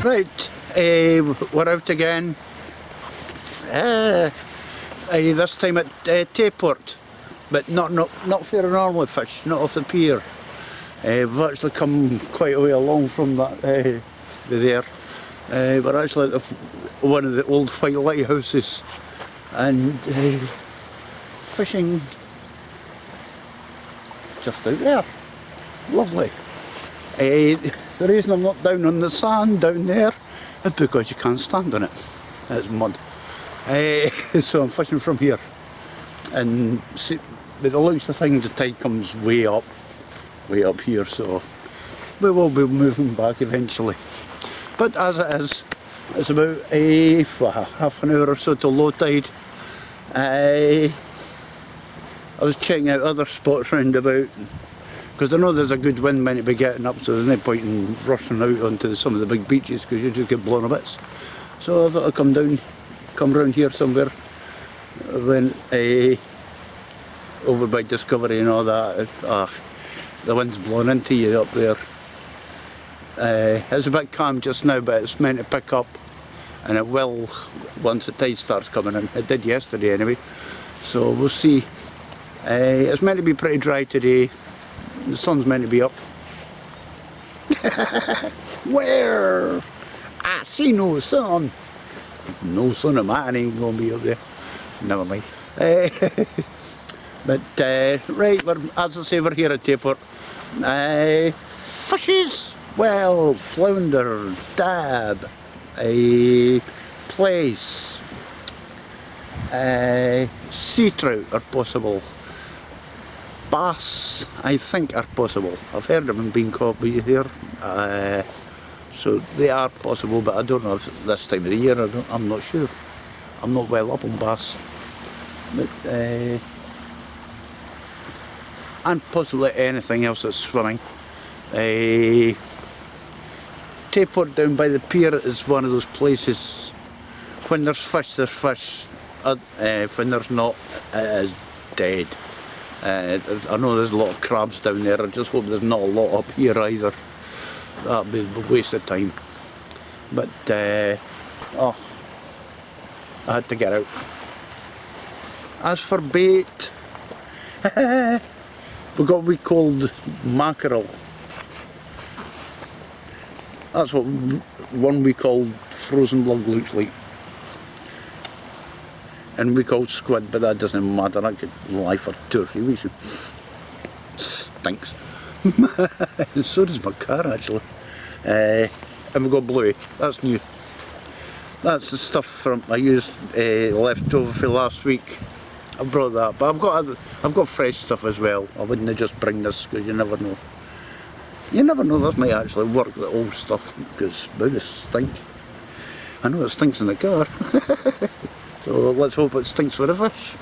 Right, we're out again. This time at Tayport, but not where I normally fish, not off the pier. We've actually come quite a way along from that there. We're actually at one of the old white lighthouses and fishing just out there. Lovely. The reason I'm not down on the sand down there is because you can't stand on it. It's mud. So I'm fishing from here. And see, with the looks of things, the tide comes way up here, so we will be moving back eventually. But as it is, it's about half an hour or so to low tide. I was checking out other spots round about, because I know there's a good wind meant to be getting up, so there's no point in rushing out onto some of the big beaches because you just get blown to bits. So I thought I'd come round here somewhere. I went over by Discovery and all that. The wind's blowing into you up there. It's a bit calm just now, but it's meant to pick up, and it will once the tide starts coming in. It did yesterday anyway, so we'll see. It's meant to be pretty dry today. The sun's meant to be up. Where? I see no sun. No sun of mine ain't gonna be up there. Never mind. But right, as I say, we're here at Tayport. Fishes, well, flounder, dab, plaice, sea trout are possible. Bass, I think, are possible. I've heard of them being caught by here, so they are possible, but I don't know if this time of the year. I'm not sure. I'm not well up on bass, but and possibly anything else that's swimming. Tayport down by the pier is one of those places. When there's fish, there's fish. When there's not, it is dead. I know there's a lot of crabs down there. I just hope there's not a lot up here either. That'd be a waste of time. But oh, I had to get out. As for bait, we got what we called mackerel. That's what one we called frozen log looks like. And we called squid, but that doesn't matter. I could lie for 2 or 3 weeks. It stinks. And so does my car actually. And we got bluey. That's new. That's the stuff from I used left over for last week. I brought that, but I've got fresh stuff as well. I wouldn't just bring this because you never know. You never know, this might actually work, the old stuff, because it stink. I know it stinks in the car. So let's hope it stinks for the fish.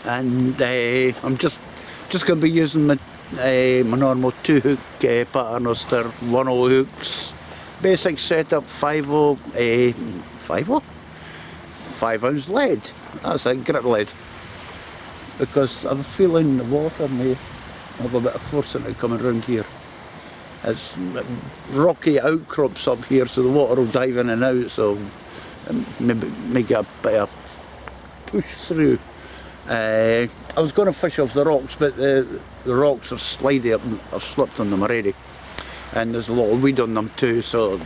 And I'm just going to be using my normal 2-hook paternoster 1/0 hooks. Basic setup 5/0 5-ounce lead. That's it, grip lead. Because I'm feeling the water may have a bit of force in it coming around here. It's rocky outcrops up here, so the water will dive in and out, so maybe make a bit of push through. I was going to fish off the rocks, but the rocks are slidey up. I've slipped on them already, and there's a lot of weed on them too, so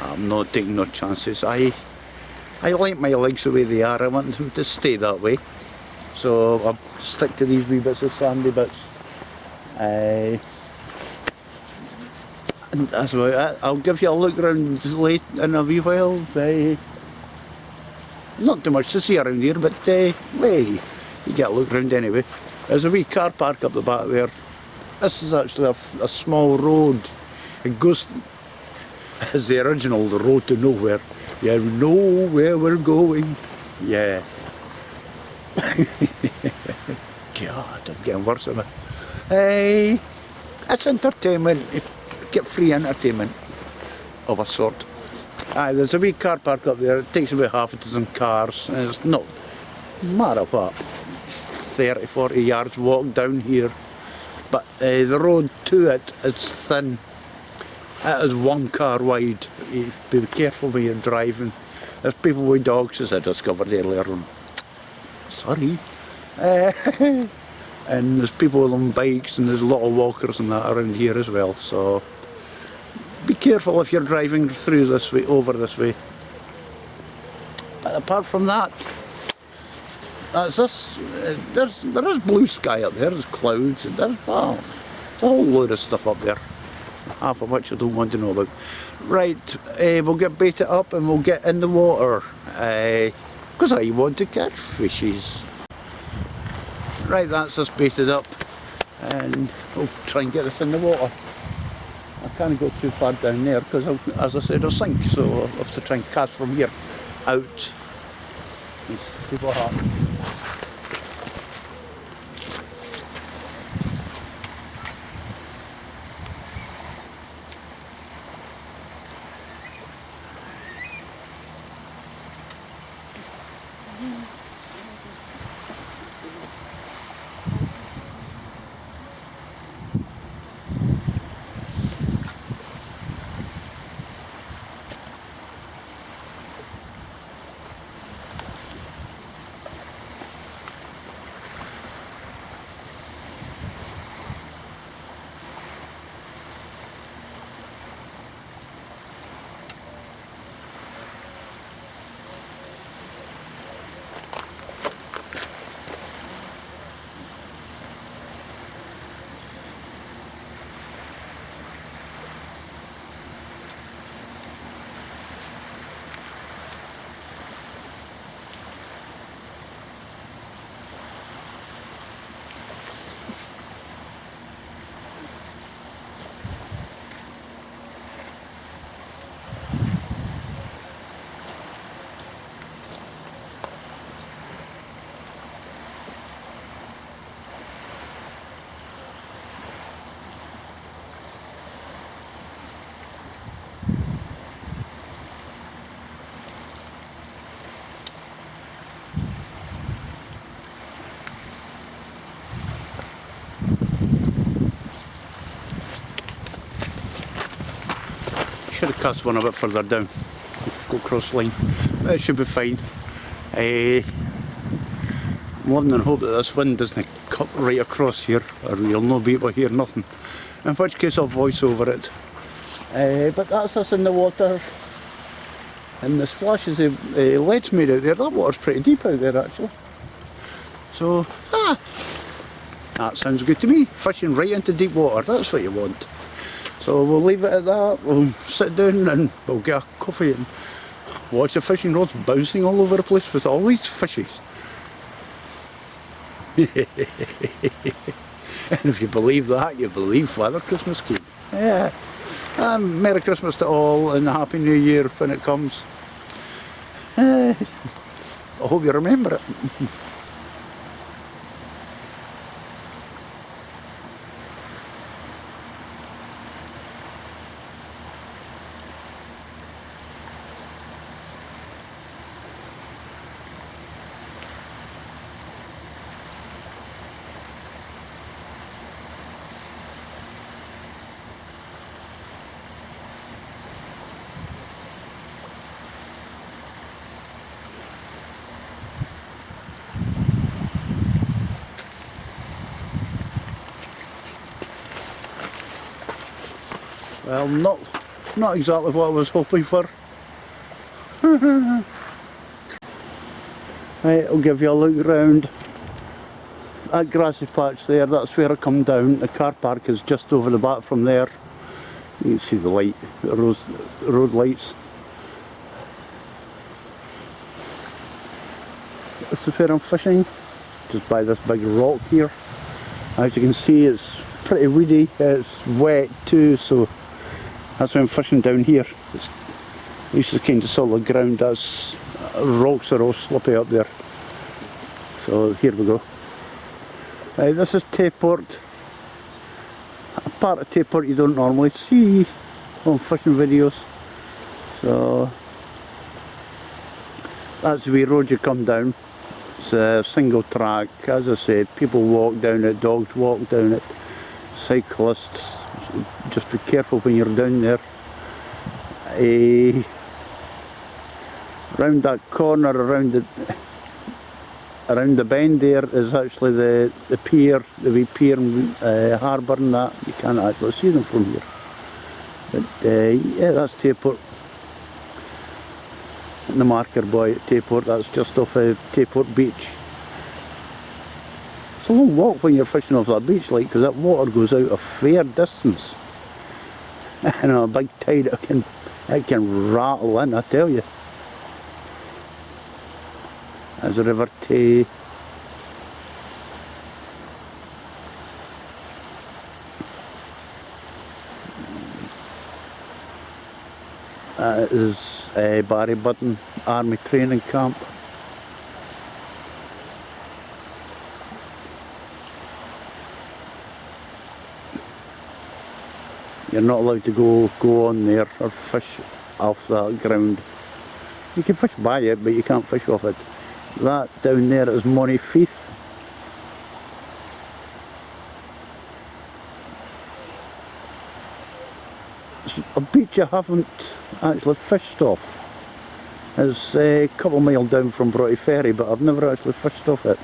I'm not taking no chances. I like my legs the way they are. I want them to stay that way, so I'll stick to these wee bits of sandy bits. And that's about it. I'll give you a look around late in a wee while. Not too much to see around here, but you get a look around anyway. There's a wee car park up the back there. This is actually a small road. It goes as the original, the road to nowhere. You know where we're going. Yeah. God, I'm getting worse of it. It's entertainment. Get free entertainment of a sort. There's a wee car park up there. It takes about half a dozen cars, and it's not matter of what, 30-40 yards walk down here, but the road to it is thin, It is one car wide. Be careful when you're driving. If people with dogs, as I discovered earlier on, sorry, and there's people on bikes and there's a lot of walkers and that around here as well, so be careful if you're driving through this way, over this way. But apart from that, that's this. There is blue sky up there, there's clouds, and there's a whole load of stuff up there, half of which I don't want to know about. Right, we'll get baited up and we'll get in the water, because I want to catch fishies. Right, that's us baited up, and we'll try and get this in the water. I can't go too far down there because, as I said, I'll sink, so I'll have to try and cast from here out and see what happens. Should have cast one a bit further down, go cross line, but it should be fine. I'm living in hope that this wind doesn't cut right across here, or you'll not be able to hear nothing, in which case I'll voice over it. But that's us in the water, and the splashes of lead's made out there. That water's pretty deep out there actually, so that sounds good to me. Fishing right into deep water, that's what you want. So we'll leave it at that, we'll sit down and we'll get a coffee and watch the fishing rods bouncing all over the place with all these fishies. And if you believe that, you believe Father Christmas came. Yeah. Merry Christmas to all and Happy New Year when it comes. I hope you remember it. Well, not exactly what I was hoping for. Right, I'll give you a look round. That grassy patch there, that's where I come down. The car park is just over the back from there. You can see the light, the road lights. This is where I'm fishing, just by this big rock here. As you can see, it's pretty weedy, it's wet too, so that's why I'm fishing down here. This is kind of solid ground, that's rocks are all slippy up there. So here we go. This is Tayport, a part of Tayport you don't normally see on fishing videos. So that's the wee road you come down. It's a single track, as I said, people walk down it, dogs walk down it. cyclists, just be careful when you're down there. Round that corner, around the bend there is actually the pier, the wee pier and harbour and that. You can't actually see them from here. But yeah, that's Tayport. And the marker boy at Tayport, that's just off Tayport Beach. It's a long walk when you're fishing off that beach, like, because that water goes out a fair distance. And on a big tide it can rattle in, I tell you. There's a River Tay. That is Barry Button Army Training Camp. You're not allowed to go on there or fish off that ground. You can fish by it, but you can't fish off it. That down there is Fife. It's a beach I haven't actually fished off. It's a couple of miles down from Broughty Ferry, but I've never actually fished off it.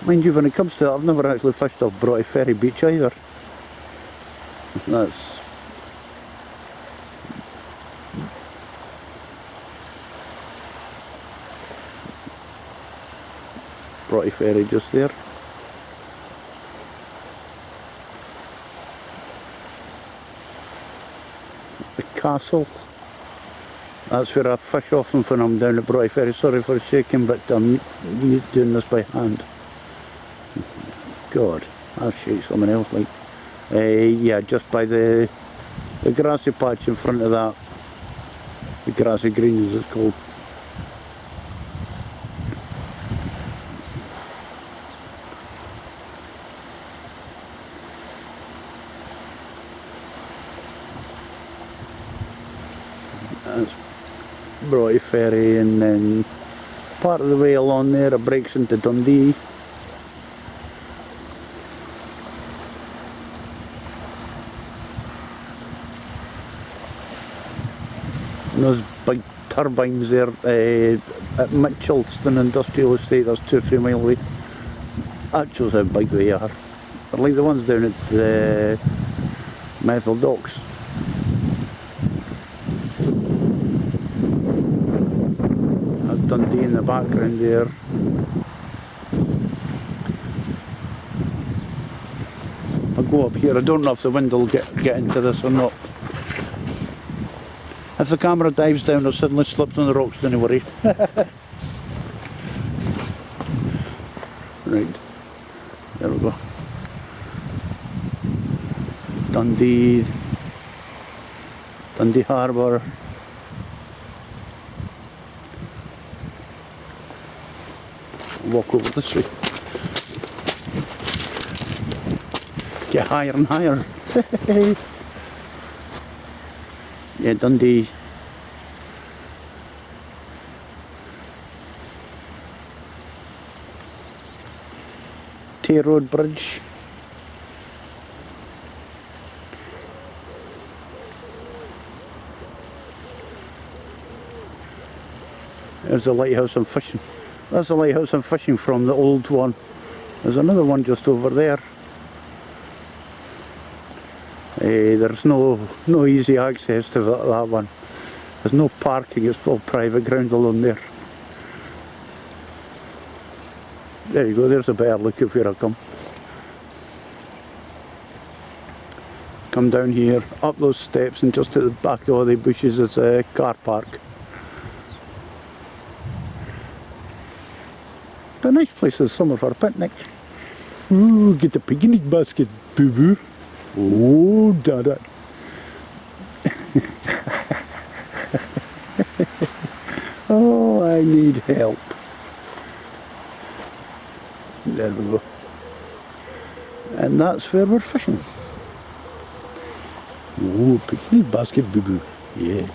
Mind you, when it comes to it, I've never actually fished off Broughty Ferry beach either. That's Broughty Ferry just there. The castle. That's where I fish often when I'm down at Broughty Ferry. Sorry for shaking, but I'm doing this by hand. God, I'll shake someone else like. Yeah, just by the grassy patch in front of that. The grassy green as it's called. That's Broughty Ferry, and then part of the way along there it breaks into Dundee. And those big turbines there at Mitchelston Industrial Estate, that's 2 or 3 miles away. That shows how big they are. They're like the ones down at the Methil Docks. That's Dundee in the background there. I'll go up here. I don't know if the wind will get into this or not. If the camera dives down, I've suddenly slipped on the rocks, don't worry. Right, there we go. Dundee Harbour. Walk over this way. Get higher and higher. Yeah, Dundee. Tay Road Bridge. There's the lighthouse I'm fishing. That's the lighthouse I'm fishing from, the old one. There's another one just over there. There's no easy access to that one. There's no parking, it's all private ground along there. There you go, there's a better look of where I come. Come down here, up those steps, and just at the back of all the bushes is a car park. A nice place this summer for a picnic. Ooh, get the picnic basket, boo boo. Oh, dada. Oh, I need help. There we go. And that's where we're fishing. Oh, picnic basket, boo boo. Yeah.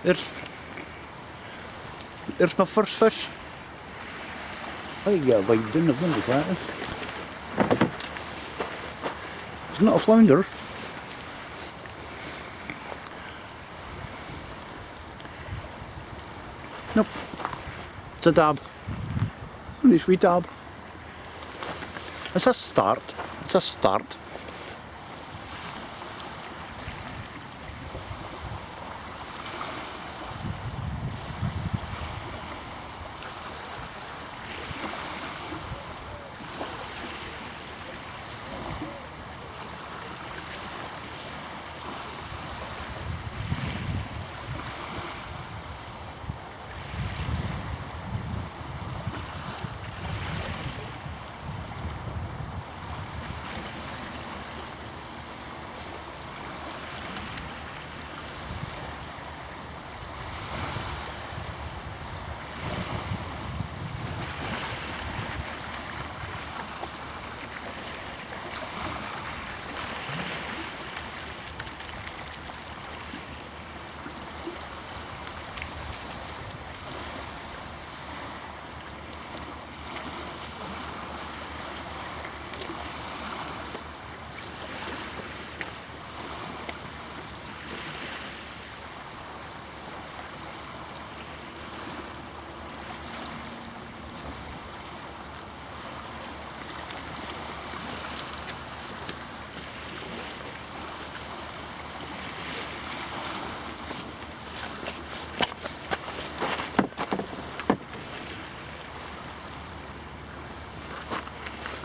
There's my first fish. I can get a bite down the window like that. It's not a flounder. Nope. It's a dab. Only a wee dab. It's a start. It's a start.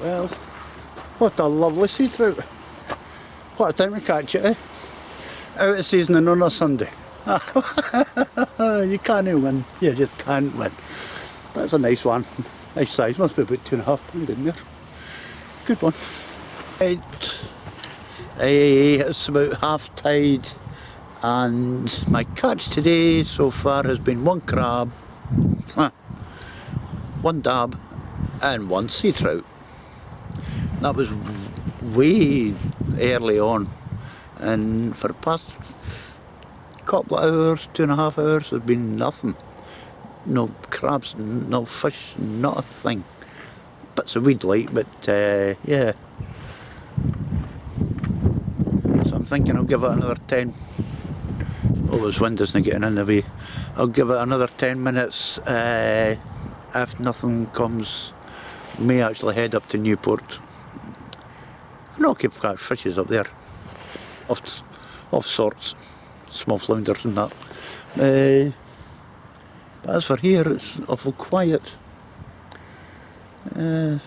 Well, what a lovely sea trout. What a time to catch it, eh? Out of season and on a Sunday. You can't win, you just can't win. That's a nice one, nice size, must be about 2.5 pound in there. Good one. It's about half tide and my catch today so far has been one crab, one dab and one sea trout. That was way early on, and for the past couple of hours, 2.5 hours, there's been nothing. No crabs, no fish, not a thing. Bits of weed light, but yeah. So I'm thinking I'll give it another 10. Oh, this wind isn't getting in the way. I'll give it another 10 minutes. If nothing comes, may actually head up to Newport. I know I keep catch fishes up there, of sorts, small flounders and that. But as for here, it's awful quiet. But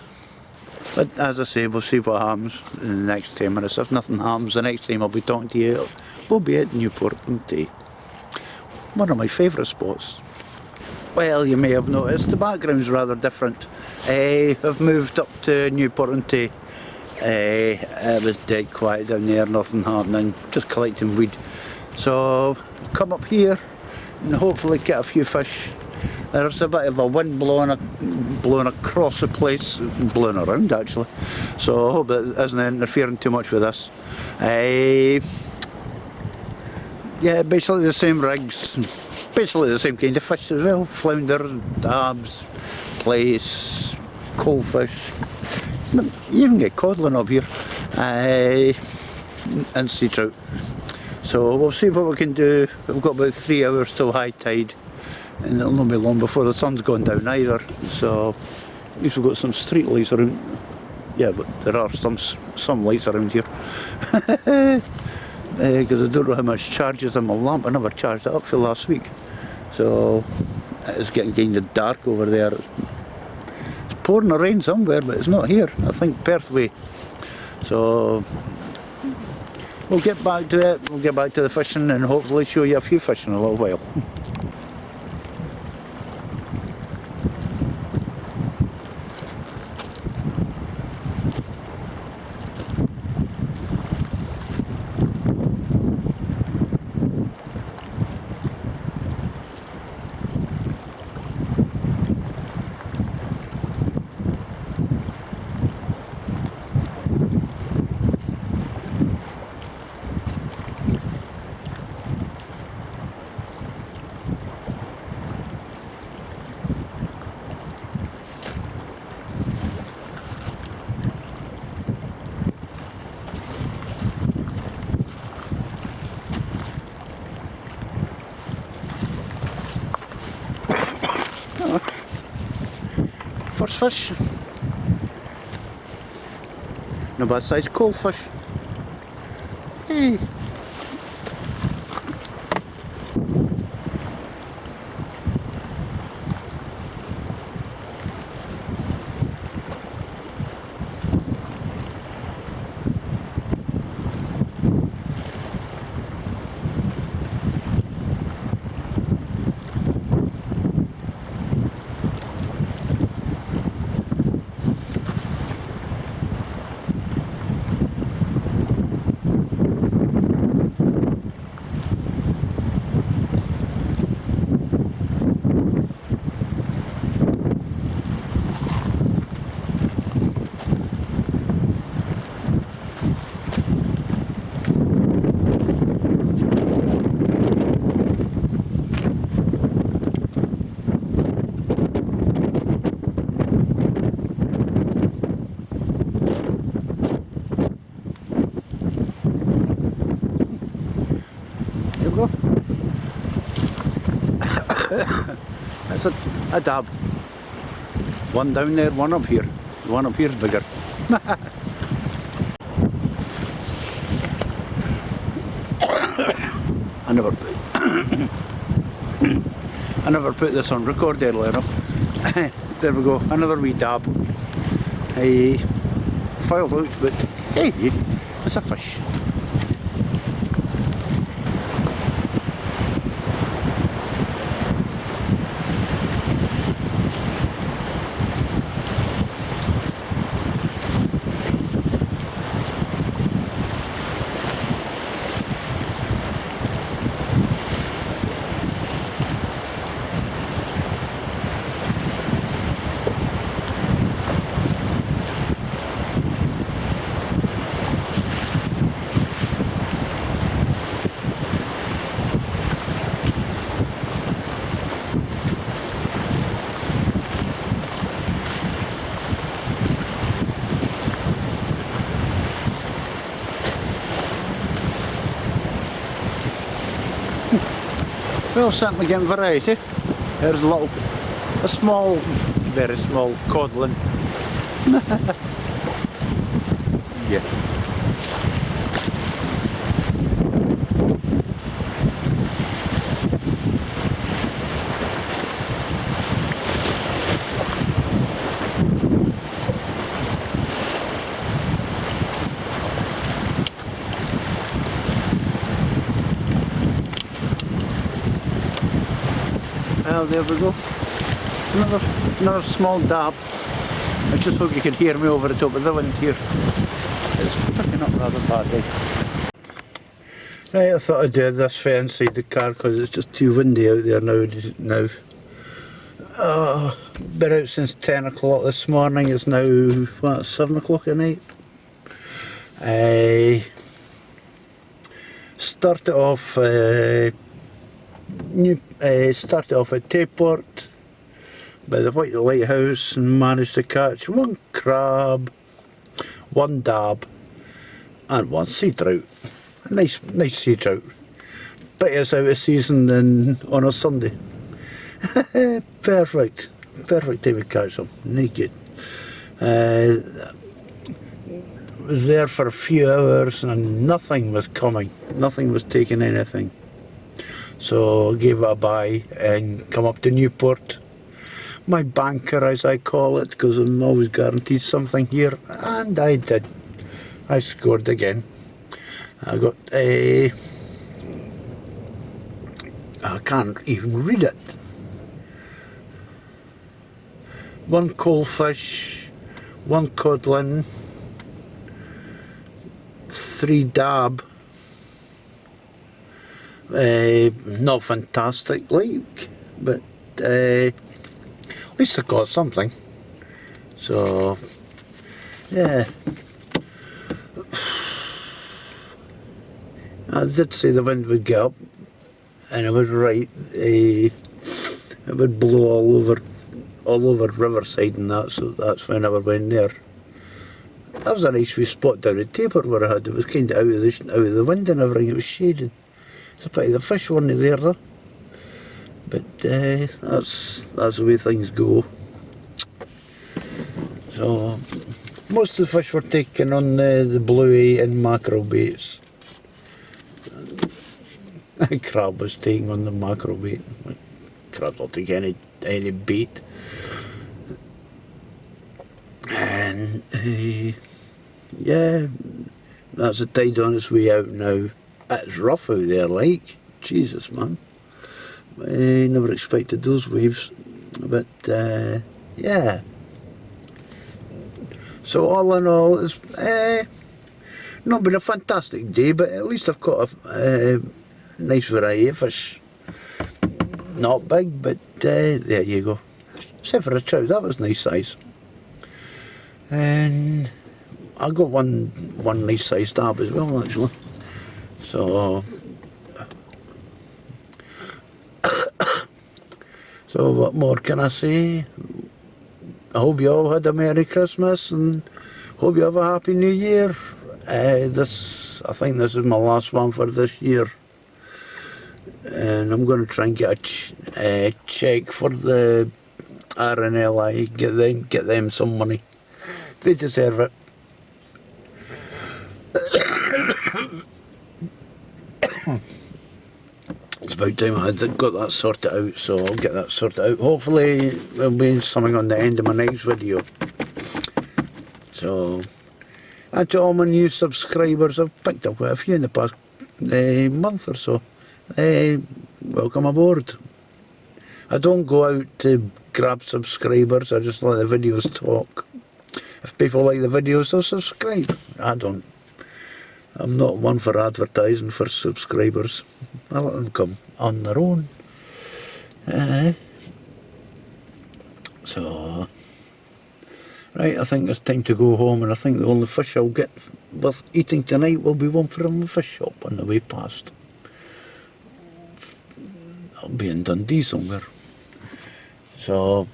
as I say, we'll see what happens in the next 10 minutes. If nothing happens, the next time I'll be talking to you, we'll be at Newport on Tay. One of my favourite spots. Well, you may have noticed the background's rather different. I've moved up to Newport on Tay. It was dead quiet down there, nothing happening, just collecting weed. So come up here and hopefully get a few fish. There's a bit of a wind blowing across the place, blowing around actually. So I hope it isn't interfering too much with this. Yeah, basically the same rigs, basically the same kind of fish as well. Flounder, dabs, plaice, coalfish. You can get codling up here, and sea trout. So we'll see what we can do. We've got about 3 hours till high tide, and it'll not be long before the sun's gone down either. So at least we've got some street lights around. Yeah, but there are some lights around here. Because I don't know how much charges on my lamp. I never charged it up for last week. So it's getting kind of dark over there. Pouring the rain somewhere, but it's not here. I think Perth way. So we'll get back to it. We'll get back to the fishing and hopefully show you a few fish in a little while. There's fish. No bad size cold fish. Hey. There we go. That's a dab. One down there, one up here. The one up here's bigger. I never put this on record earlier enough. There we go, another wee dab. I filed out, but hey, it's a fish. Well, certainly getting variety. There's a small, very small codlin. Yeah. Well, there we go. Another small dab. I just hope you can hear me over the top of the wind here. It's picking up rather badly. Right, I thought I'd do this far inside the car because it's just too windy out there now. Been out since 10 o'clock this morning. It's now, what, 7 o'clock at night. I started off at Tayport by the White Lighthouse and managed to catch one crab, one dab and one sea trout. A nice sea trout. But it's out of season on a Sunday. Perfect time to catch them, naked. Was there for a few hours and nothing was coming, nothing was taking anything. So I gave it a bye and come up to Newport, my banker as I call it, because I'm always guaranteed something here, and I did. I scored again. I got I can't even read it. One coalfish, one codlin, 3 dab. Not fantastic like, but at least I got something. So yeah, I did say the wind would get up, and I was right. It would blow all over Riverside and that, so that's when I went there. That was a nice wee spot down at Tayport where I had. It was kind of out of the wind and everything. It was shaded. It's a pity the fish weren't there though. But that's the way things go. So most of the fish were taken on the bluey and mackerel baits. Crab was taken on the mackerel bait. Crabs will take any bait. And yeah, that's the tide on its way out now. It's rough out there, like. Jesus, man. I never expected those waves. But yeah. So all in all, it's not been a fantastic day, but at least I've got a nice variety of fish. Not big, but there you go. Except for a trout, that was nice size. And I got one nice size dab as well, actually. So what more can I say? I hope you all had a Merry Christmas and hope you have a Happy New Year. I think this is my last one for this year. And I'm going to try and get a check for the RNLI, get them some money. They deserve it. It's about time I had got that sorted out, so I'll get that sorted out. Hopefully there'll be something on the end of my next video. So, and to all my new subscribers, I've picked up quite a few in the past month or so. Welcome aboard. I don't go out to grab subscribers, I just let the videos talk. If people like the videos, they'll subscribe. I'm not one for advertising for subscribers. I let them come on their own. So, right, I think it's time to go home, and I think the only fish I'll get with eating tonight will be one from the fish shop on the way past. I'll be in Dundee somewhere. So,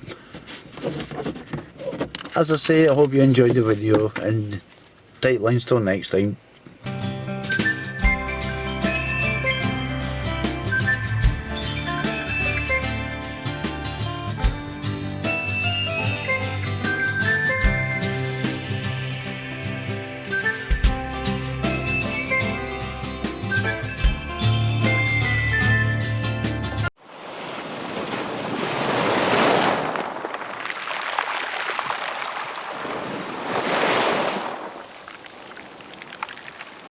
as I say, I hope you enjoyed the video, and tight lines till next time.